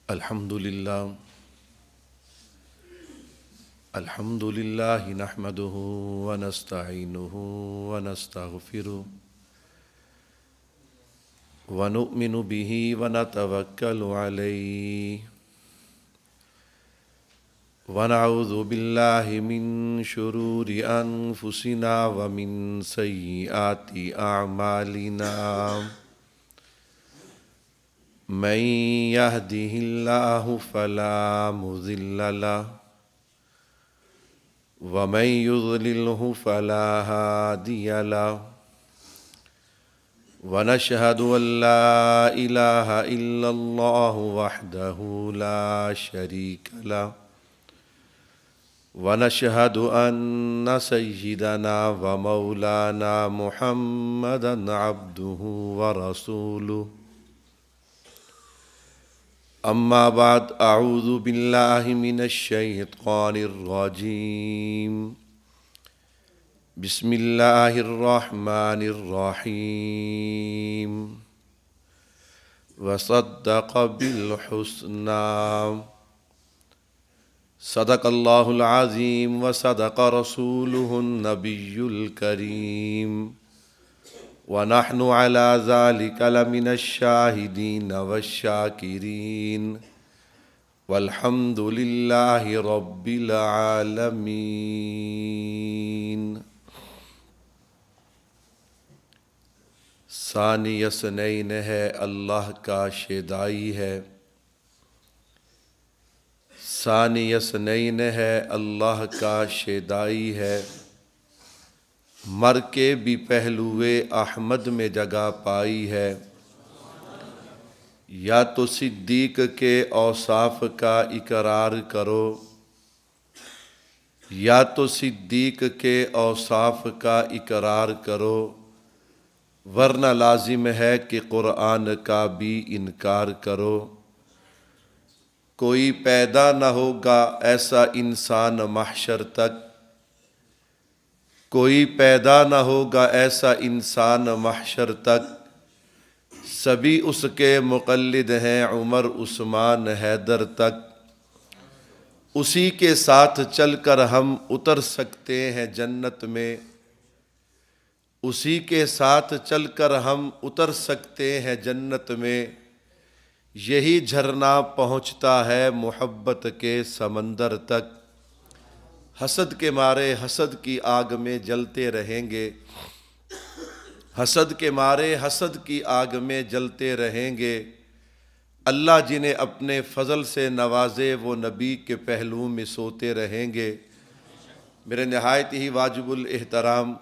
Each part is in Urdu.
الحمد لله نحمده ونستعينه ونستغفره ونؤمن به ونتوكل عليه ونعوذ بالله من شرور أنفسنا ومن سيئات أعمالنا من يهده الله فلا مضل له ومن يضلله فلا هادي له ونشهد أن لا إله إلا الله وحده لا شريك له ونشهد أن سيدنا ومولانا محمدا عبده ورسوله أما بعد أعوذ بالله من الشيطان الرجيم بسم الله الرحمن الرحيم وصدق بالحسنى صدق الله العظيم وصدق رسوله النبي الكريم ونحن على ذلك لمن الشاهدين والشاكرين والحمد لله رب العالمين ثانی اثنین ہے اللہ کا شیدائی ہے ثانی اثنین ہے اللہ کا شیدائی ہے مر کے بھی پہلوئے احمد میں جگہ پائی ہے یا تو صدیق کے اوصاف کا اقرار کرو یا تو صدیق کے اوصاف کا اقرار کرو ورنہ لازم ہے کہ قرآن کا بھی انکار کرو کوئی پیدا نہ ہوگا ایسا انسان محشر تک کوئی پیدا نہ ہوگا ایسا انسان محشر تک سبھی اس کے مقلد ہیں عمر عثمان حیدر تک اسی کے ساتھ چل کر ہم اتر سکتے ہیں جنت میں اسی کے ساتھ چل کر ہم اتر سکتے ہیں جنت میں یہی جھرنا پہنچتا ہے محبت کے سمندر تک حسد کے مارے حسد کی آگ میں جلتے رہیں گے حسد کے مارے حسد کی آگ میں جلتے رہیں گے اللہ جنہیں اپنے فضل سے نوازے وہ نبی کے پہلو میں سوتے رہیں گے میرے نہایت ہی واجب الاحترام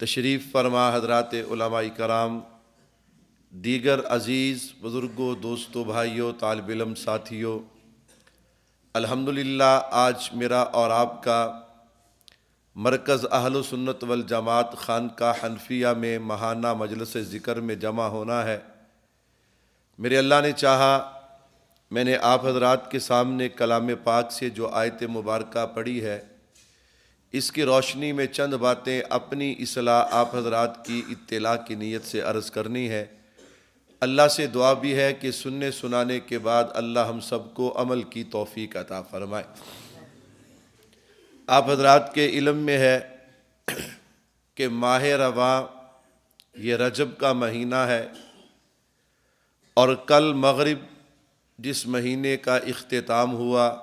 تشریف فرما حضرات علماء کرام دیگر عزیز بزرگوں دوستوں بھائیوں طالب علم ساتھیوں الحمدللہ آج میرا اور آپ کا مرکز اہل سنت والجماعت خانقاہ حنفیہ میں ماہانہ مجلس ذکر میں جمع ہونا ہے میرے اللہ نے چاہا میں نے آپ حضرات کے سامنے کلام پاک سے جو آیت مبارکہ پڑھی ہے اس کی روشنی میں چند باتیں اپنی اصلاح آپ حضرات کی اطلاع کی نیت سے عرض کرنی ہے اللہ سے دعا بھی ہے کہ سننے سنانے کے بعد اللہ ہم سب کو عمل کی توفیق عطا فرمائے آپ حضرات کے علم میں ہے کہ ماہ رواں یہ رجب کا مہینہ ہے اور کل مغرب جس مہینے کا اختتام ہوا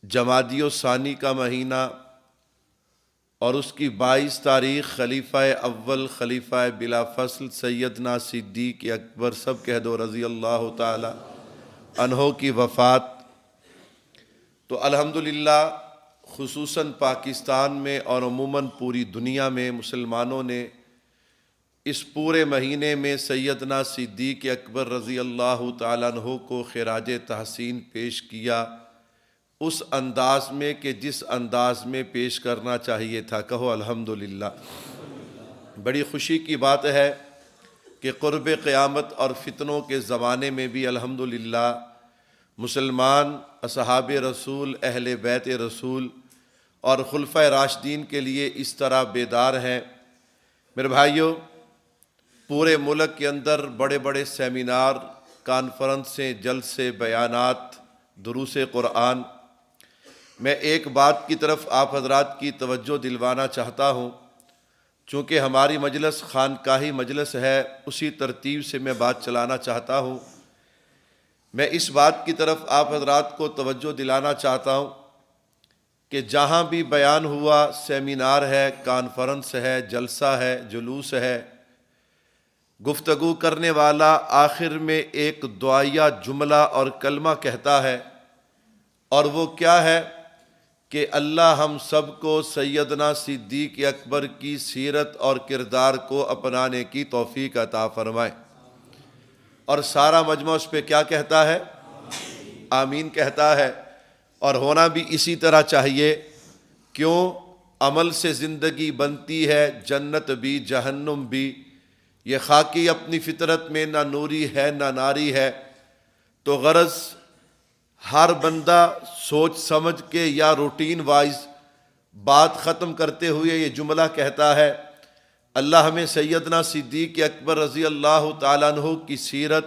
جمادی الثانی کا مہینہ اور اس کی 22 تاریخ خلیفہ اول خلیفہ بلا فصل سیدنا صدیق اکبر سب کہہ دو رضی اللہ تعالی عنہ کی وفات تو الحمدللہ خصوصاً پاکستان میں اور عموماً پوری دنیا میں مسلمانوں نے اس پورے مہینے میں سیدنا صدیق اکبر رضی اللہ تعالیٰ عنہ کو خراج تحسین پیش کیا اس انداز میں کہ جس انداز میں پیش کرنا چاہیے تھا کہو الحمدللہ بڑی خوشی کی بات ہے کہ قرب قیامت اور فتنوں کے زمانے میں بھی الحمدللہ مسلمان اصحاب رسول اہل بیت رسول اور خلفۂ راشدین کے لیے اس طرح بیدار ہیں میرے بھائیوں پورے ملک کے اندر بڑے بڑے سیمینار کانفرنسیں، جلسے، بیانات، دروس قرآن، میں ایک بات کی طرف آپ حضرات کی توجہ دلوانا چاہتا ہوں۔ چونکہ ہماری مجلس خانقاہی مجلس ہے، اسی ترتیب سے میں بات چلانا چاہتا ہوں۔ میں اس بات کی طرف آپ حضرات کو توجہ دلانا چاہتا ہوں کہ جہاں بھی بیان ہوا، سیمینار ہے، کانفرنس ہے، جلسہ ہے، جلوس ہے، گفتگو کرنے والا آخر میں ایک دعائیہ جملہ اور کلمہ کہتا ہے، اور وہ کیا ہے کہ اللہ ہم سب کو سیدنا صدیق اکبر کی سیرت اور کردار کو اپنانے کی توفیق عطا فرمائے۔ اور سارا مجمع اس پہ کیا کہتا ہے؟ آمین کہتا ہے۔ اور ہونا بھی اسی طرح چاہیے، کیوں؟ عمل سے زندگی بنتی ہے، جنت بھی جہنم بھی۔ یہ خاکی اپنی فطرت میں نہ نوری ہے نہ ناری ہے، تو غرض ہر بندہ سوچ سمجھ کے یا روٹین وائز بات ختم کرتے ہوئے یہ جملہ کہتا ہے، اللہ ہمیں سیدنا صدیق اکبر رضی اللہ تعالیٰ عنہ کی سیرت،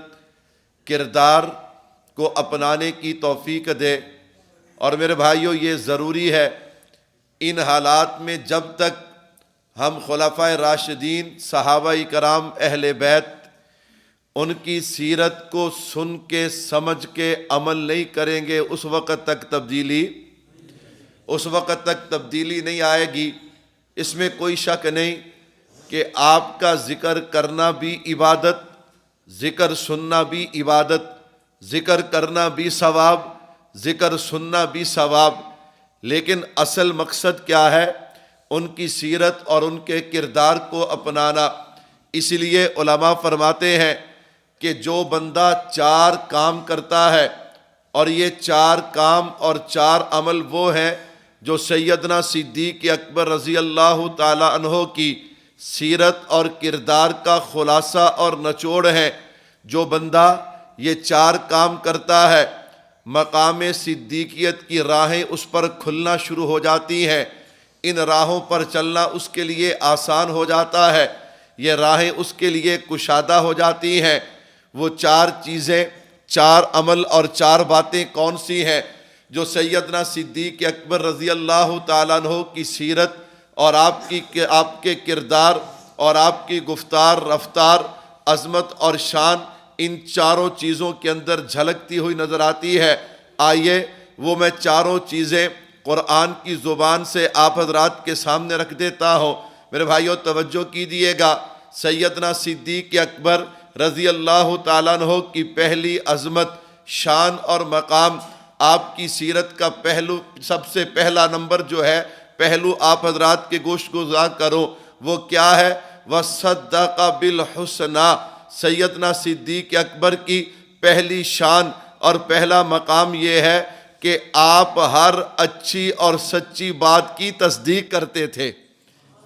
کردار کو اپنانے کی توفیق دے۔ اور میرے بھائیوں، یہ ضروری ہے ان حالات میں، جب تک ہم خلفائے راشدین، صحابہ کرام، اہل بیت، ان کی سیرت کو سن کے سمجھ کے عمل نہیں کریں گے، اس وقت تک تبدیلی نہیں آئے گی۔ اس میں کوئی شک نہیں کہ آپ کا ذکر کرنا بھی عبادت، ذکر سننا بھی عبادت، ذکر کرنا بھی ثواب، ذکر سننا بھی ثواب، لیکن اصل مقصد کیا ہے؟ ان کی سیرت اور ان کے کردار کو اپنانا۔ اس لیے علماء فرماتے ہیں کہ جو بندہ 4 کام کرتا ہے، اور یہ 4 کام اور 4 عمل وہ ہیں جو سیدنا صدیق اکبر رضی اللہ تعالی عنہ کی سیرت اور کردار کا خلاصہ اور نچوڑ ہے۔ جو بندہ یہ 4 کام کرتا ہے، مقام صدیقیت کی راہیں اس پر کھلنا شروع ہو جاتی ہیں، ان راہوں پر چلنا اس کے لیے آسان ہو جاتا ہے، یہ راہیں اس کے لیے کشادہ ہو جاتی ہیں۔ وہ 4 چیزیں، 4 عمل اور 4 باتیں کون سی ہیں جو سیدنا صدیق اکبر رضی اللہ تعالیٰ عنہ کی سیرت اور آپ کے کردار اور آپ کی گفتار، رفتار، عظمت اور شان، ان 4 چیزوں کے اندر جھلکتی ہوئی نظر آتی ہے؟ آئیے وہ میں 4 چیزیں قرآن کی زبان سے آپ حضرات کے سامنے رکھ دیتا ہوں۔ میرے بھائیوں توجہ کیجیے گا، سیدنا صدیق اکبر رضی اللہ تعالیٰ عنہ کی پہلی عظمت، شان اور مقام، آپ کی سیرت کا پہلو، سب سے پہلا نمبر جو ہے، پہلو آپ حضرات کے گوش گزار کرو، وہ کیا ہے؟ وَصَدَّقَ بِالْحُسْنَى۔ سیدنا صدیق اکبر کی پہلی شان اور پہلا مقام یہ ہے کہ آپ ہر اچھی اور سچی بات کی تصدیق کرتے تھے۔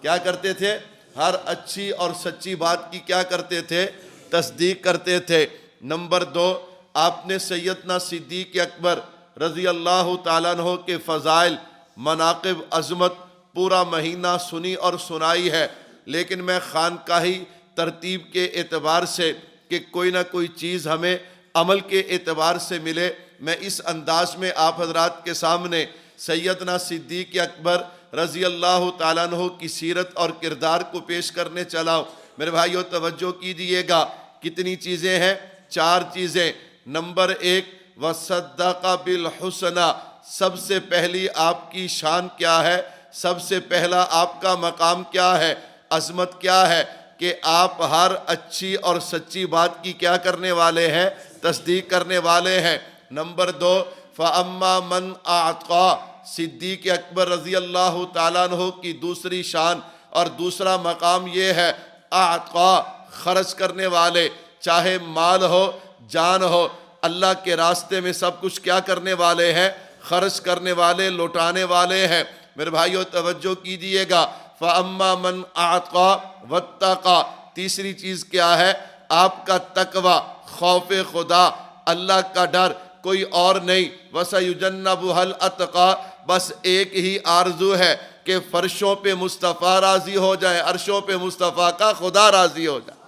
کیا کرتے تھے؟ ہر اچھی اور سچی بات کی کیا کرتے تھے؟ تصدیق کرتے تھے۔ نمبر 2، آپ نے سیدنا صدیق اکبر رضی اللہ تعالیٰ عنہ کے فضائل، مناقب، عظمت پورا مہینہ سنی اور سنائی ہے، لیکن میں خانقاہی ترتیب کے اعتبار سے کہ کوئی نہ کوئی چیز ہمیں عمل کے اعتبار سے ملے، میں اس انداز میں آپ حضرات کے سامنے سیدنا صدیق اکبر رضی اللہ تعالیٰ عنہ کی سیرت اور کردار کو پیش کرنے چلا ہوں۔ میرے بھائیوں توجہ کیجیے گا، کتنی چیزیں ہیں؟ 4 چیزیں۔ نمبر 1، وَصَدَّقَ بِالْحُسْنَى۔ سب سے پہلی آپ کی شان کیا ہے؟ سب سے پہلا آپ کا مقام کیا ہے؟ عظمت کیا ہے؟ کہ آپ ہر اچھی اور سچی بات کی کیا کرنے والے ہیں؟ تصدیق کرنے والے ہیں۔ نمبر 2، فَأَمَّا مَنْ أَعْطَى۔ صدیق اکبر رضی اللہ تعالیٰ عنہ کی دوسری شان اور دوسرا مقام یہ ہے، اعطا، خرچ کرنے والے، چاہے مال ہو، جان ہو، اللہ کے راستے میں سب کچھ کیا کرنے والے ہیں؟ خرچ کرنے والے، لوٹانے والے ہیں۔ میرے بھائیوں توجہ کیجیے گا، فَأَمَّا مَنْ أَعْطَى وَاتَّقَى۔ تیسری چیز کیا ہے؟ آپ کا تقوی، خوف خدا، اللہ کا ڈر، کوئی اور نہیں۔ وَسَيُجَنَّبُهَا الْأَتْقَى۔ بس ایک ہی آرزو ہے کہ فرشوں پہ مصطفیٰ راضی ہو جائے، عرشوں پہ مصطفیٰ کا خدا راضی ہو جائے۔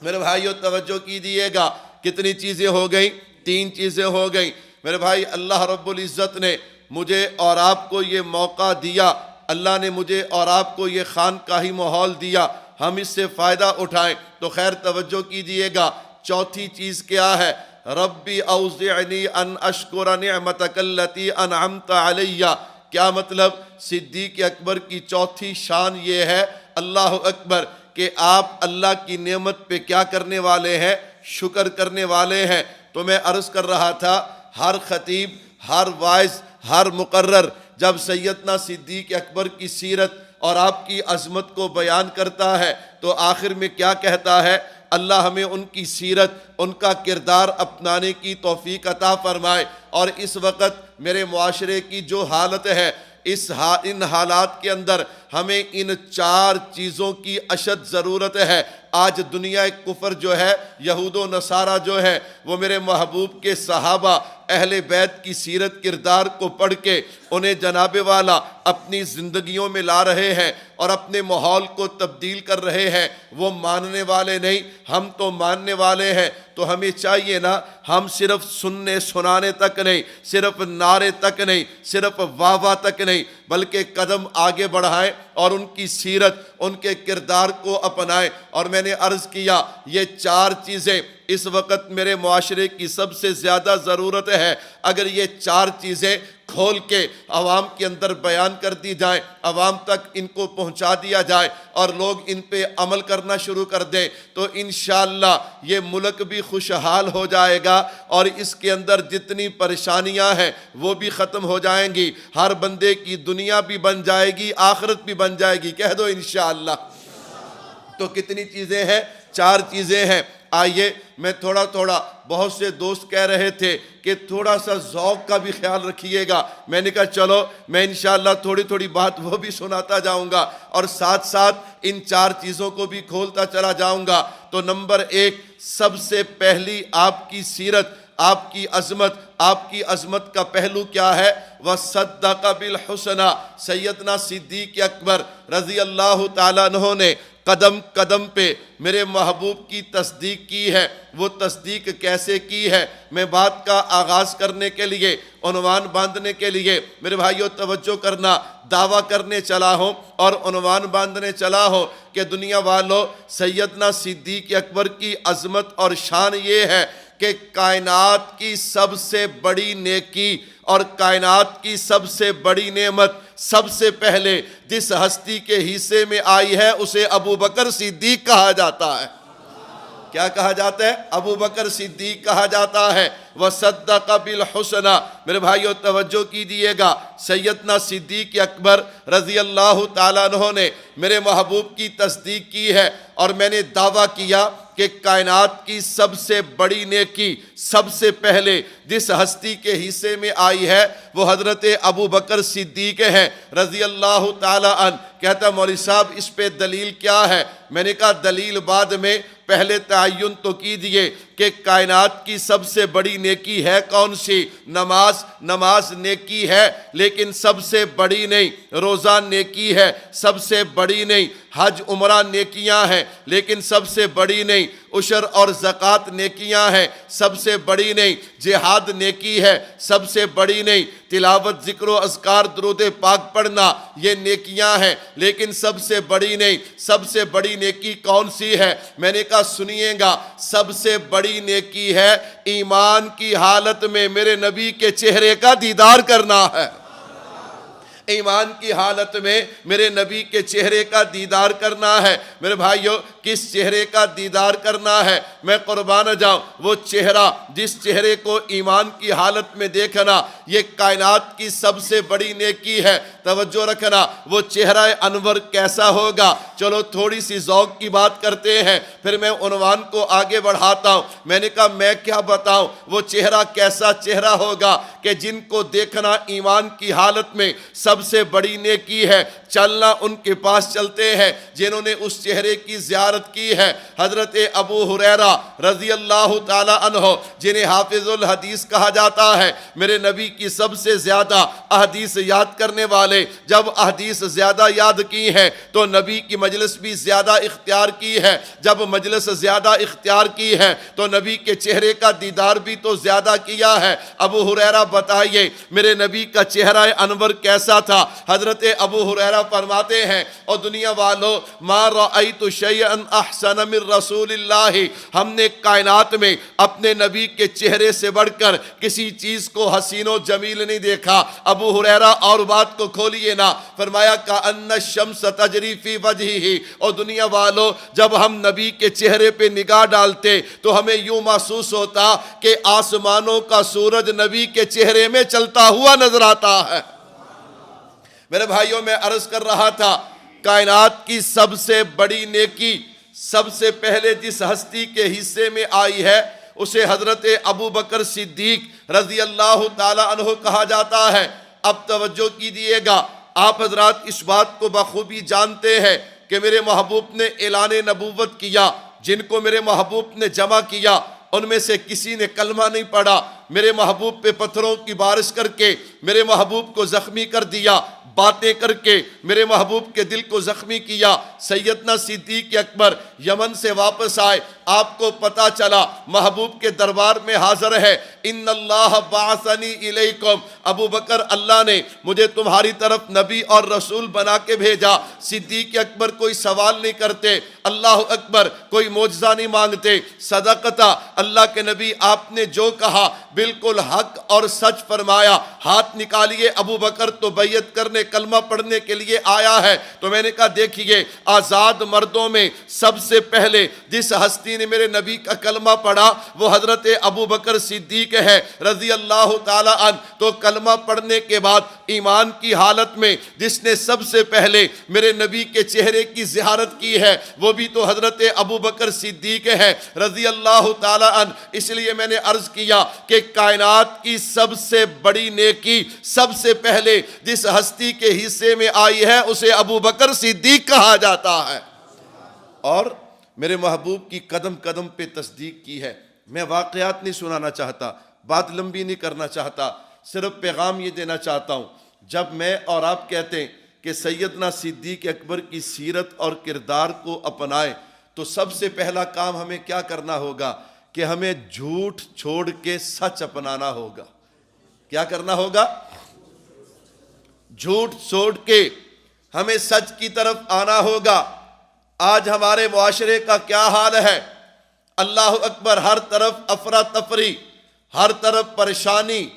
میرے بھائیوں توجہ کیجیے گا، کتنی چیزیں ہو گئیں؟ 3 چیزیں ہو گئیں میرے بھائی۔ اللہ رب العزت نے مجھے اور آپ کو یہ موقع دیا، اللہ نے مجھے اور آپ کو یہ خانقاہی ماحول دیا، ہم اس سے فائدہ اٹھائیں۔ تو خیر توجہ کیجئے گا، چوتھی چیز کیا ہے؟ ربی اوزعنی ان اشکر نعمتک التی انعمت علی۔ کیا مطلب؟ صدیق اکبر کی چوتھی شان یہ ہے، اللہ اکبر، کہ آپ اللہ کی نعمت پہ کیا کرنے والے ہیں؟ شکر کرنے والے ہیں۔ تو میں عرض کر رہا تھا، ہر خطیب، ہر واعظ، ہر مقرر جب سیدنا صدیق اکبر کی سیرت اور آپ کی عظمت کو بیان کرتا ہے تو آخر میں کیا کہتا ہے؟ اللہ ہمیں ان کی سیرت، ان کا کردار اپنانے کی توفیق عطا فرمائے۔ اور اس وقت میرے معاشرے کی جو حالت ہے، ان حالات کے اندر ہمیں ان 4 چیزوں کی اشد ضرورت ہے۔ آج دنیا کفر جو ہے، یہود و نصارہ جو ہے، وہ میرے محبوب کے صحابہ اہل بیت کی سیرت کردار کو پڑھ کے انہیں جناب والا اپنی زندگیوں میں لا رہے ہیں اور اپنے ماحول کو تبدیل کر رہے ہیں۔ وہ ماننے والے نہیں، ہم تو ماننے والے ہیں۔ تو ہمیں چاہیے نا، ہم صرف سننے سنانے تک نہیں، صرف نعرے تک نہیں، صرف واہ واہ تک نہیں، بلکہ قدم آگے بڑھائیں اور ان کی سیرت، ان کے کردار کو اپنائیں۔ اور میں نے عرض کیا، یہ 4 چیزیں اس وقت میرے معاشرے کی سب سے زیادہ ضرورت ہے۔ اگر یہ 4 چیزیں کھول کے عوام کے اندر بیان کر دی جائیں، عوام تک ان کو پہنچا دیا جائے اور لوگ ان پہ عمل کرنا شروع کر دیں، تو انشاءاللہ یہ ملک بھی خوشحال ہو جائے گا اور اس کے اندر جتنی پریشانیاں ہیں وہ بھی ختم ہو جائیں گی۔ ہر بندے کی دنیا بھی بن جائے گی، آخرت بھی بن جائے گی۔ کہہ دو انشاءاللہ۔ تو کتنی چیزیں ہیں؟ 4 چیزیں ہیں۔ آئیے میں تھوڑا بہت سے دوست کہہ رہے تھے کہ تھوڑا سا ذوق کا بھی خیال رکھیے گا۔ میں نے کہا چلو میں انشاءاللہ تھوڑی بات وہ بھی سناتا جاؤں گا اور ساتھ ان 4 چیزوں کو بھی کھولتا چلا جاؤں گا۔ تو نمبر 1، سب سے پہلی آپ کی سیرت، آپ کی عظمت کا پہلو کیا ہے؟ وَصَدَّقَ بِالْحُسْنَى۔ سیدنا صدیق اکبر رضی اللہ تعالیٰ عنہ نے قدم قدم پہ میرے محبوب کی تصدیق کی ہے۔ وہ تصدیق کیسے کی ہے؟ میں بات کا آغاز کرنے کے لیے، عنوان باندھنے کے لیے میرے بھائیوں توجہ کرنا، دعویٰ کرنے چلا ہوں اور عنوان باندھنے چلا ہوں کہ دنیا والوں، سیدنا صدیق اکبر کی عظمت اور شان یہ ہے کہ کائنات کی سب سے بڑی نیکی اور کائنات کی سب سے بڑی نعمت سب سے پہلے جس ہستی کے حصے میں آئی ہے اسے ابو بکر صدیق کہا جاتا ہے۔ کیا کہا جاتا ہے؟ ابو بکر صدیق کہا جاتا ہے۔ وَصَدَّقَ بِالْحُسْنَى۔ میرے بھائیو توجہ کیجئے گا، سیدنا صدیق اکبر رضی اللہ تعالیٰ عنہ نے میرے محبوب کی تصدیق کی ہے اور میں نے دعویٰ کیا کہ کائنات کی سب سے بڑی نیکی سب سے پہلے جس ہستی کے حصے میں آئی ہے وہ حضرت ابو بکر صدیق ہے رضی اللہ تعالیٰ عنہ۔ کہتا مولوی صاحب اس پہ دلیل کیا ہے؟ میں نے کہا دلیل بعد میں، پہلے تعین تو کیجئے کہ کائنات کی سب سے بڑی نیکی ہے کون سی؟ نماز نیکی ہے لیکن سب سے بڑی نہیں۔ روزہ نیکی ہے، سب سے بڑی نہیں۔ حج عمرہ نیکیاں ہیں لیکن سب سے بڑی نہیں۔ عشر اور زکوٰۃ نیکیاں ہیں، سب سے بڑی نہیں۔ جہاد نیکی ہے، سب سے بڑی نہیں۔ تلاوت، ذکر و اذکار، درود پاک پڑھنا یہ نیکیاں ہیں لیکن سب سے بڑی نہیں۔ سب سے بڑی نیکی کون سی ہے؟ میں نے کہا سنیے گا، سب سے بڑی نیکی ہے ایمان کی حالت میں میرے نبی کے چہرے کا دیدار کرنا ہے۔ ایمان کی حالت میں میرے نبی کے چہرے کا دیدار کرنا ہے۔ میرے بھائیو کس چہرے کا دیدار کرنا ہے؟ میں قربان جاؤں، وہ چہرہ جس چہرے کو ایمان کی حالت میں دیکھنا یہ کائنات کی سب سے بڑی نیکی ہے۔ توجہ رکھنا، وہ چہرہ انور کیسا ہوگا؟ چلو تھوڑی سی ذوق کی بات کرتے ہیں پھر میں عنوان کو آگے بڑھاتا ہوں۔ میں نے کہا میں کیا بتاؤں وہ چہرہ کیسا چہرہ ہوگا کہ جن کو دیکھنا ایمان کی حالت میں سب سے بڑی نیکی ہے۔ چلنا ان کے پاس چلتے ہیں جنہوں نے اس چہرے کی زیارت زیارت کی ہے حضرت ابو ہریرہ رضی اللہ تعالی عنہ جنہیں حافظ الحدیث کہا جاتا ہے، میرے نبی کی سب سے زیادہ احادیث یاد کرنے والے، جب احادیث زیادہ یاد کی ہیں تو نبی کی مجلس بھی زیادہ اختیار کی ہے، جب مجلس زیادہ اختیار کی ہے تو نبی کے چہرے کا دیدار بھی تو زیادہ کیا ہے۔ ابو ہریرہ بتائیے میرے نبی کا چہرہ انور کیسا تھا؟ حضرت ابو ہریرہ فرماتے ہیں اور دنیا والوں ما رأیت شیئا احسن من رسول اللہ، ہم نے کائنات میں اپنے نبی کے چہرے سے بڑھ کر کسی چیز کو حسین و جمیل نہیں دیکھا۔ ابو ہریرہ اور بات کو کھولیے نا، فرمایا کأن الشمس تجری فی وجہہ، اور دنیا والوں جب ہم نبی کے چہرے پہ نگاہ ڈالتے تو ہمیں یوں محسوس ہوتا کہ آسمانوں کا سورج نبی کے چہرے میں چلتا ہوا نظر آتا ہے۔ میرے بھائیوں میں عرض کر رہا تھا کائنات کی سب سے بڑی نیکی سب سے پہلے جس ہستی کے حصے میں آئی ہے اسے حضرت ابو بکر صدیق رضی اللہ تعالی عنہ کہا جاتا ہے۔ اب توجہ کیجیے گا، آپ حضرات اس بات کو بخوبی جانتے ہیں کہ میرے محبوب نے اعلان نبوت کیا، جن کو میرے محبوب نے جمع کیا ان میں سے کسی نے کلمہ نہیں پڑھا۔ میرے محبوب پہ پتھروں کی بارش کر کے میرے محبوب کو زخمی کر دیا، باتیں کر کے میرے محبوب کے دل کو زخمی کیا۔ سیدنا صدیق اکبر یمن سے واپس آئے، آپ کو پتا چلا محبوب کے دربار میں حاضر ہے۔ ان اللہ بعثنی الیکم، ابو بکر اللہ نے مجھے تمہاری طرف نبی اور رسول بنا کے بھیجا۔ صدیق اکبر کوئی سوال نہیں کرتے، اللہ اکبر، کوئی معجزہ نہیں مانگتے۔ صدقتا، اللہ کے نبی آپ نے جو کہا بالکل حق اور سچ فرمایا۔ ہاتھ نکالیے، ابو بکر تو بیعت کرنے کلمہ پڑھنے کے لیے آیا ہے۔ تو میں نے کہا دیکھیے آزاد مردوں میں سب سے پہلے جس ہستی نے میرے نبی کا کلمہ پڑھا وہ حضرت ابو بکر صدیق ہے رضی اللہ تعالی عنہ۔ تو کلمہ پڑھنے کے بعد ایمان کی حالت میں جس نے سب سے پہلے میرے نبی کے چہرے کی زیارت کی ہے وہ بھی تو حضرت ابو بکر صدیق ہے رضی اللہ تعالی عنہ۔ اس لیے میں نے عرض کیا کہ کائنات کی سب سے بڑی نیکی سب سے پہلے جس ہستی کے حصے میں آئی ہے اسے ابو بکر صدیق کہا جاتا ہے، اور میرے محبوب کی قدم قدم پہ تصدیق کی ہے۔ میں واقعات نہیں سنانا چاہتا، بات لمبی نہیں کرنا چاہتا، صرف پیغام یہ دینا چاہتا ہوں۔ جب میں اور آپ کہتے ہیں کہ سیدنا صدیق اکبر کی سیرت اور کردار کو اپنائیں تو سب سے پہلا کام ہمیں کیا کرنا ہوگا کہ ہمیں جھوٹ چھوڑ کے سچ اپنانا ہوگا۔ کیا کرنا ہوگا؟ جھوٹ چھوڑ کے ہمیں سچ کی طرف آنا ہوگا۔ آج ہمارے معاشرے کا کیا حال ہے؟ اللہ اکبر، ہر طرف افراتفری، ہر طرف پریشانی،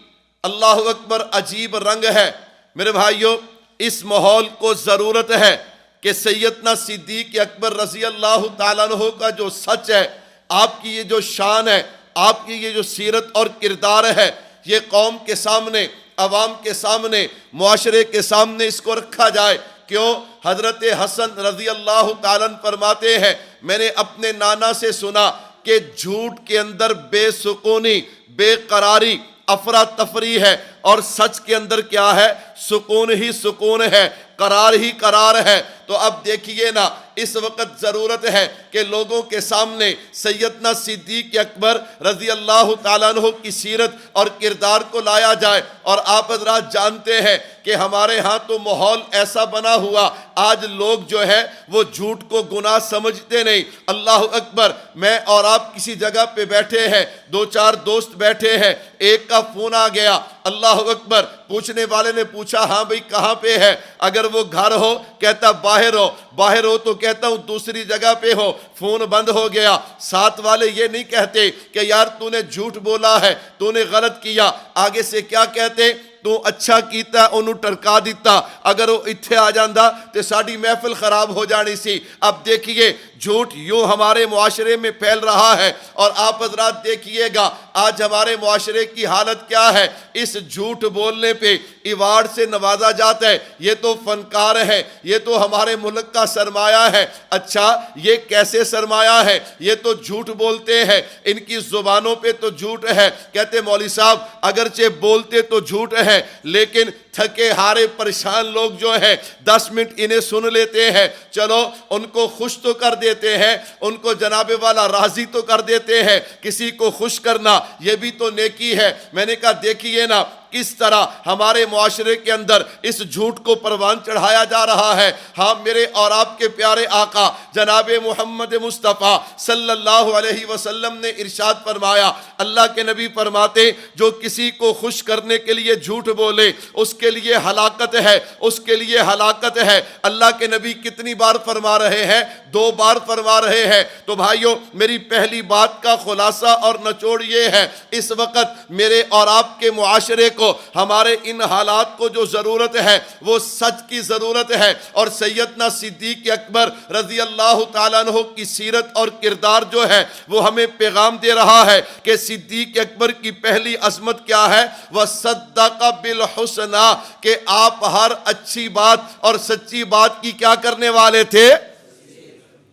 اللہ اکبر، عجیب رنگ ہے۔ میرے بھائیوں، اس ماحول کو ضرورت ہے کہ سیدنا صدیق اکبر رضی اللہ تعالیٰ عنہ کا جو سچ ہے، آپ کی یہ جو شان ہے، آپ کی یہ جو سیرت اور کردار ہے، یہ قوم کے سامنے، عوام کے سامنے، معاشرے کے سامنے اس کو رکھا جائے۔ کیوں؟ حضرت حسن رضی اللہ تعالیٰ عنہ فرماتے ہیں میں نے اپنے نانا سے سنا کہ جھوٹ کے اندر بے سکونی، بے قراری، افراتفری ہے، اور سچ کے اندر کیا ہے؟ سکون ہی سکون ہے، قرار ہی قرار ہے۔ تو اب دیکھیے نا، اس وقت ضرورت ہے کہ لوگوں کے سامنے سیدنا صدیق اکبر رضی اللہ تعالیٰ عنہ کی سیرت اور کردار کو لایا جائے۔ اور آپ حضرات جانتے ہیں کہ ہمارے ہاں تو ماحول ایسا بنا ہوا، آج لوگ جو ہے وہ جھوٹ کو گناہ سمجھتے نہیں۔ اللہ اکبر، میں اور آپ کسی جگہ پہ بیٹھے ہیں، دو چار دوست بیٹھے ہیں، ایک کا فون آ گیا، اللہ اکبر، پوچھنے والے نے پوچھا ہاں بھئی کہاں پہ ہے؟ اگر وہ گھر ہو کہتا باہر ہو تو کہتا ہوں دوسری جگہ پہ ہو، فون بند ہو گیا۔ ساتھ والے یہ نہیں کہتے کہ یار تو نے جھوٹ بولا ہے، تو نے غلط کیا، آگے سے کیا کہتے؟ تو اچھا کیتا انہوں ٹرکا دیتا، اگر وہ اتھے آ جاندہ تو ساڑی محفل خراب ہو جانی سی۔ اب دیکھیے جھوٹ یوں ہمارے معاشرے میں پھیل رہا ہے، اور آپ حضرات دیکھیے گا آج ہمارے معاشرے کی حالت کیا ہے۔ اس جھوٹ بولنے پہ ایوارڈ سے نوازا جاتا ہے، یہ تو فنکار ہے، یہ تو ہمارے ملک کا سرمایہ ہے۔ اچھا یہ کیسے سرمایہ ہے؟ یہ تو جھوٹ بولتے ہیں، ان کی زبانوں پہ تو جھوٹ ہے۔ کہتے مولوی صاحب اگرچہ بولتے تو جھوٹ ہے لیکن تھکے ہارے پریشان لوگ جو ہیں 10 منٹ انہیں سن لیتے ہیں، چلو ان کو خوش تو کر دیتے ہیں، ان کو جناب والا راضی تو کر دیتے ہیں۔ کسی کو خوش کرنا یہ بھی تو نیکی ہے۔ میں نے کہا دیکھیے نا کس طرح ہمارے معاشرے کے اندر اس جھوٹ کو پروان چڑھایا جا رہا ہے۔ ہاں میرے اور آپ کے پیارے آقا جناب محمد مصطفیٰ صلی اللہ علیہ وسلم نے ارشاد فرمایا، اللہ کے نبی فرماتے جو کسی کو خوش کرنے کے لیے جھوٹ بولے اس کے لیے ہلاکت ہے، اس کے لیے ہلاکت ہے۔ اللہ کے نبی کتنی بار فرما رہے ہیں؟ 2 بار فرما رہے ہیں۔ تو بھائیو میری پہلی بات کا خلاصہ اور نچوڑ یہ ہے، اس وقت میرے اور آپ کے معاشرے کو ہمارے ان حالات کو جو ضرورت ہے وہ سچ کی ضرورت ہے، اور سیدنا صدیق اکبر رضی اللہ تعالیٰ عنہ کی سیرت اور کردار جو ہے وہ ہمیں پیغام دے رہا ہے کہ صدیق اکبر کی پہلی عظمت کیا ہے؟ وَصَدَّقَ بِالْحُسْنَى، کہ آپ ہر اچھی بات اور سچی بات کی کیا کرنے والے تھے؟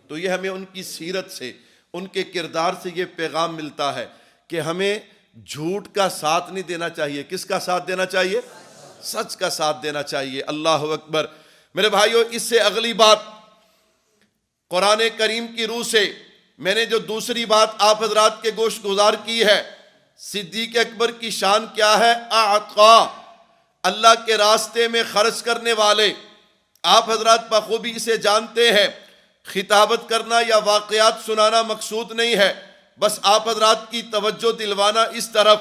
تو یہ ہمیں ان کی سیرت سے، ان کے کردار سے یہ پیغام ملتا ہے کہ ہمیں جھوٹ کا ساتھ نہیں دینا چاہیے۔ کس کا ساتھ دینا چاہیے؟ سچ کا ساتھ دینا چاہیے۔ اللہ اکبر۔ میرے بھائیو اس سے اگلی بات قرآن کریم کی روح سے میں نے جو دوسری بات آپ حضرات کے گوش گزار کی ہے، صدیق اکبر کی شان کیا ہے؟ اعطا، اللہ کے راستے میں خرچ کرنے والے۔ آپ حضرات بخوبی اسے جانتے ہیں، خطابت کرنا یا واقعات سنانا مقصود نہیں ہے، بس آپ حضرات کی توجہ دلوانا اس طرف۔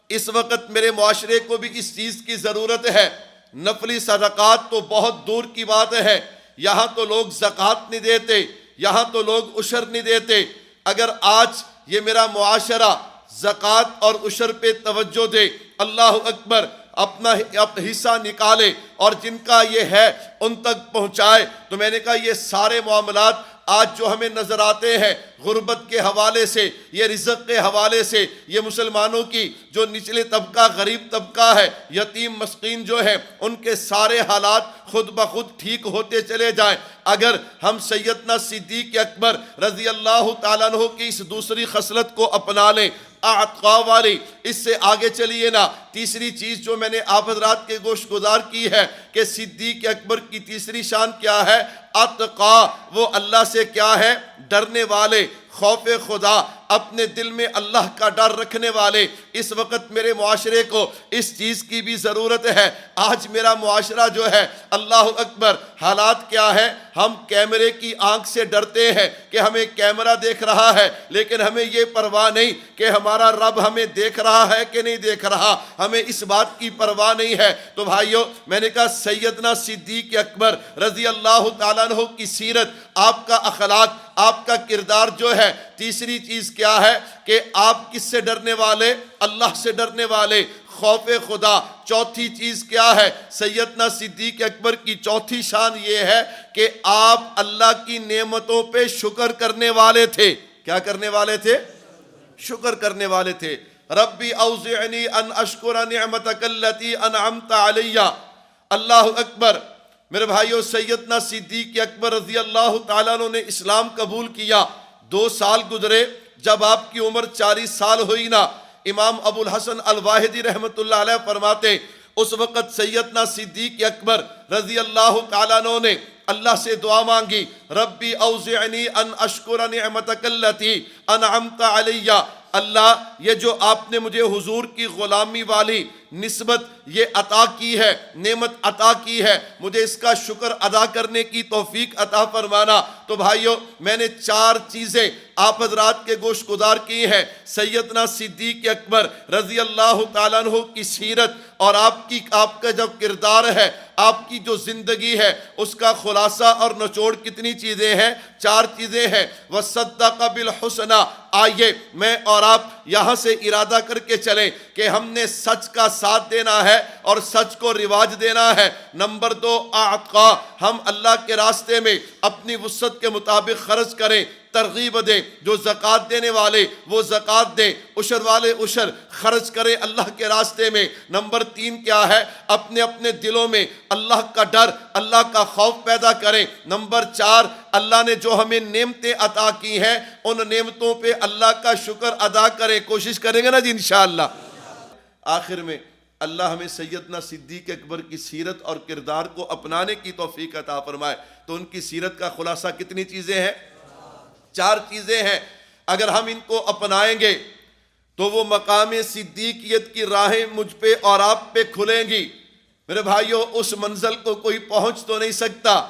اس وقت میرے معاشرے کو بھی اس چیز کی ضرورت ہے۔ نفلی صدقات تو بہت دور کی بات ہے، یہاں تو لوگ زکوٰۃ نہیں دیتے، یہاں تو لوگ عشر نہیں دیتے۔ اگر آج یہ میرا معاشرہ زکوٰۃ اور عشر پہ توجہ دے، اللہ اکبر، اپنا حصہ نکالے اور جن کا یہ ہے ان تک پہنچائے، تو میں نے کہا یہ سارے معاملات آج جو ہمیں نظر آتے ہیں غربت کے حوالے سے، یہ رزق کے حوالے سے، یہ مسلمانوں کی جو نچلے طبقہ غریب طبقہ ہے، یتیم مسکین جو ہے، ان کے سارے حالات خود بخود ٹھیک ہوتے چلے جائیں اگر ہم سیدنا صدیق اکبر رضی اللہ تعالیٰ عنہ کی اس دوسری خصلت کو اپنا لیں، اعطا والی۔ اس سے آگے چلیے نا، تیسری چیز جو میں نے آپ حضرات کے گوش گزار کی ہے کہ صدیق اکبر کی تیسری شان کیا ہے؟ اتقا، وہ اللہ سے کیا ہے؟ ڈرنے والے، خوف خدا، اپنے دل میں اللہ کا ڈر رکھنے والے۔ اس وقت میرے معاشرے کو اس چیز کی بھی ضرورت ہے۔ آج میرا معاشرہ جو ہے اللہ اکبر، حالات کیا ہے؟ ہم کیمرے کی آنکھ سے ڈرتے ہیں کہ ہمیں کیمرہ دیکھ رہا ہے، لیکن ہمیں یہ پرواہ نہیں کہ ہمارا رب ہمیں دیکھ رہا ہے کہ نہیں دیکھ رہا، ہمیں اس بات کی پرواہ نہیں ہے۔ تو بھائیو میں نے کہا سیدنا صدیق اکبر رضی اللہ تعالیٰ عنہ کی سیرت، آپ کا اخلاق، آپ کا کردار جو ہے، تیسری چیز کیا ہے کہ آپ کس سے ڈرنے والے؟ اللہ سے ڈرنے والے، خوف خدا۔ چوتھی چیز کیا ہے؟ سیدنا صدیق اکبر کی چوتھی شان یہ ہے کہ آپ اللہ کی نعمتوں پہ شکر کرنے والے تھے۔ کیا کرنے والے تھے؟ شکر کرنے والے تھے۔ ربی اوزعنی ان اشکر نعمتک التی انعمت علی۔ اللہ اکبر۔ میرے بھائیو سیدنا صدیق اکبر رضی اللہ تعالیٰ عنہ نے اسلام قبول کیا، 2 سال گزرے، جب آپ کی عمر 40 سال ہوئی نا، امام ابو الحسن الواحدی رحمت اللہ علیہ فرماتے اس وقت سیدنا صدیق اکبر رضی اللہ تعالیٰ عنہ نے اللہ سے دعا مانگی، ربی اوزعنی ان اشکر نعمتک التی انعمت علی۔ اللہ یہ جو آپ نے مجھے حضور کی غلامی والی نسبت یہ عطا کی ہے، نعمت عطا کی ہے، مجھے اس کا شکر ادا کرنے کی توفیق عطا فرمانا۔ تو بھائیو میں نے 4 چیزیں آپ حضرات کے گوش گزار کی ہیں، سیدنا صدیق اکبر رضی اللہ تعالیٰ عنہ کی سیرت اور آپ کا جو کردار ہے، آپ کی جو زندگی ہے، اس کا خلاصہ اور نچوڑ کتنی چیزیں ہیں؟ 4 چیزیں ہیں۔ وَصَدَّقَ بِالْحُسْنَى۔ آئیے میں اور آپ یہاں سے ارادہ کر کے چلیں کہ ہم نے سچ کا ساتھ دینا ہے اور سچ کو رواج دینا ہے۔ نمبر 2 اعطا، ہم اللہ کے راستے میں اپنی وسعت کے مطابق خرچ کریں، ترغیب دیں، جو زکوٰۃ دینے والے وہ زکوٰۃ دیں، عشر والے عشر خرچ کریں اللہ کے راستے میں۔ نمبر 3 کیا ہے؟ اپنے دلوں میں اللہ کا ڈر، اللہ کا خوف پیدا کریں۔ نمبر 4 اللہ نے جو ہمیں نعمتیں عطا کی ہیں ان نعمتوں پہ اللہ کا شکر ادا کریں، کوشش کریں گے نا جی انشاءاللہ۔ آخر میں اللہ ہمیں سیدنا صدیق اکبر کی سیرت اور کردار کو اپنانے کی توفیق عطا فرمائے۔ تو ان کی سیرت کا خلاصہ کتنی چیزیں ہیں؟ 4 چیزیں ہیں۔ اگر ہم ان کو اپنائیں گے تو وہ مقام صدیقیت کی راہیں مجھ پہ اور آپ پہ کھلیں گی۔ میرے بھائیوں، اس منزل کو کوئی پہنچ تو نہیں سکتا،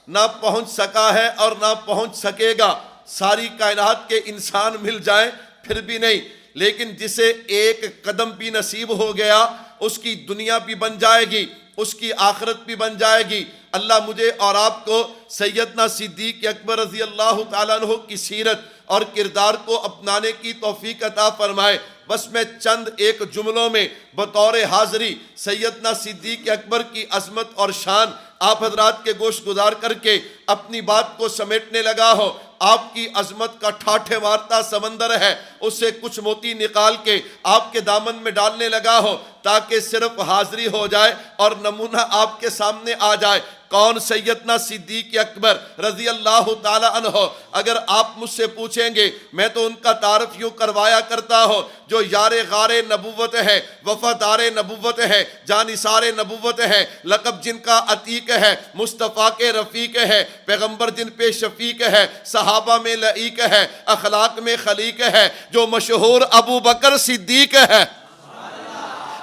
نہ پہنچ سکا ہے اور نہ پہنچ سکے گا۔ ساری کائنات کے انسان مل جائیں پھر بھی نہیں، لیکن جسے ایک قدم بھی نصیب ہو گیا اس کی دنیا بھی بن جائے گی، اس کی آخرت بھی بن جائے گی۔ اللہ مجھے اور آپ کو سیدنا صدیق اکبر رضی اللہ تعالیٰ عنہ کی سیرت اور کردار کو اپنانے کی توفیق عطا فرمائے۔ بس میں چند ایک جملوں میں بطور حاضری سیدنا صدیق اکبر کی عظمت اور شان آپ حضرات کے گوش گزار کر کے اپنی بات کو سمیٹنے لگا ہو۔ آپ کی عظمت کا ٹھاٹھے مارتا سمندر ہے، اس سے کچھ موتی نکال کے آپ کے دامن میں ڈالنے لگا ہو تاکہ صرف حاضری ہو جائے اور نمونہ آپ کے سامنے آ جائے۔ کون؟ سیدنا صدیق اکبر رضی اللہ تعالی عنہ۔ اگر آپ مجھ سے پوچھیں گے، میں تو ان کا تعارف یوں کروایا کرتا ہوں جو یار غار نبوت ہے، وفادار نبوت ہے، جانثار نبوت ہے، لقب جن کا عتیق ہے، مصطفیٰ کے رفیق ہے، پیغمبر جن پہ شفیق ہے، صحابہ میں لعیق ہے، اخلاق میں خلیق ہے، جو مشہور ابو بکر صدیق ہے۔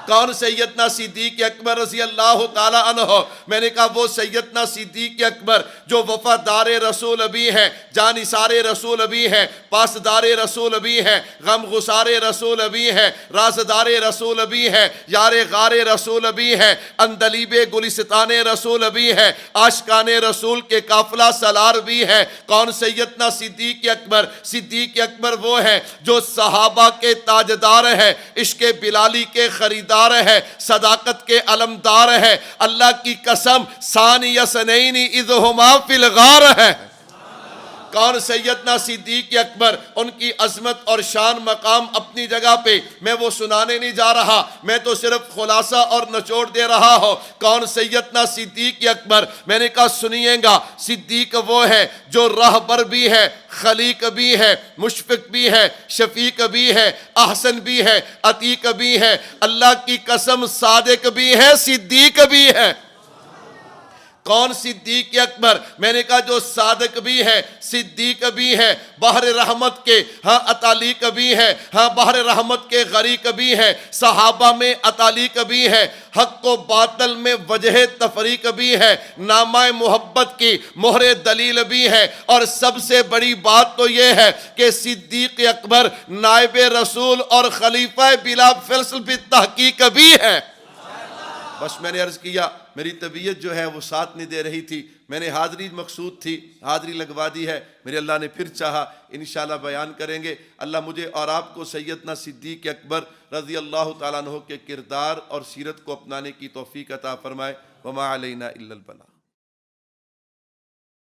کون؟ سیدنا صدیق اکبر رضی اللہ تعالی عنہ۔ میں نے کہا وہ سیدنا صدیق اکبر جو وفادار رسول بھی ہیں، جانثار رسول بھی ہیں، پاسدار رسول بھی ہیں، غم گسار رسول بھی ہیں، رازدار رسول بھی ہیں، یار غار رسول بھی ہیں، اندلیب گلستان رسول بھی ہیں، عاشقان رسول کے قافلہ سالار بھی ہیں۔ کون؟ سیدنا صدیق اکبر۔ صدیق اکبر وہ ہیں جو صحابہ کے تاجدار ہیں، عشق بلالی کے خریدار ہے، صداقت کے علمدار ہے۔ اللہ کی قسم ثانی اثنین اذ ہما فی الغار ہے۔ کون؟ سیدنا صدیق اکبر۔ ان کی عظمت اور شان مقام اپنی جگہ پہ، میں وہ سنانے نہیں جا رہا، میں تو صرف خلاصہ اور نچوڑ دے رہا ہوں۔ کون؟ سیدنا صدیق اکبر۔ میں نے کہا سنیے گا، صدیق وہ ہے جو راہبر بھی ہے، خلیق بھی ہے، مشفق بھی ہے، شفیق بھی ہے، احسن بھی ہے، عتیق بھی ہے، اللہ کی قسم صادق بھی ہے، صدیق بھی ہے۔ کون؟ صدیق اکبر۔ میں نے کہا جو صادق بھی ہے، صدیق بھی ہے، بحر رحمت کے ہاں عطالیق بھی ہے، ہاں بحر رحمت کے غریق بھی ہے، صحابہ میں عطالیق بھی ہے، حق و باطل میں وجہ تفریق بھی ہے، نامہ محبت کی مہر دلیل بھی ہے، اور سب سے بڑی بات تو یہ ہے کہ صدیق اکبر نائب رسول اور خلیفہ بلا فصل بالتحقیق بھی ہے۔ بس میں نے عرض کیا، میری طبیعت جو ہے وہ ساتھ نہیں دے رہی تھی، میں نے حاضری مقصود تھی، حاضری لگوا دی ہے، میرے اللہ نے پھر چاہا انشاءاللہ بیان کریں گے۔ اللہ مجھے اور آپ کو سیدنا صدیق اکبر رضی اللہ تعالیٰ عنہ کے کردار اور سیرت کو اپنانے کی توفیق عطا فرمائے۔ وما علینا الا البلاغ۔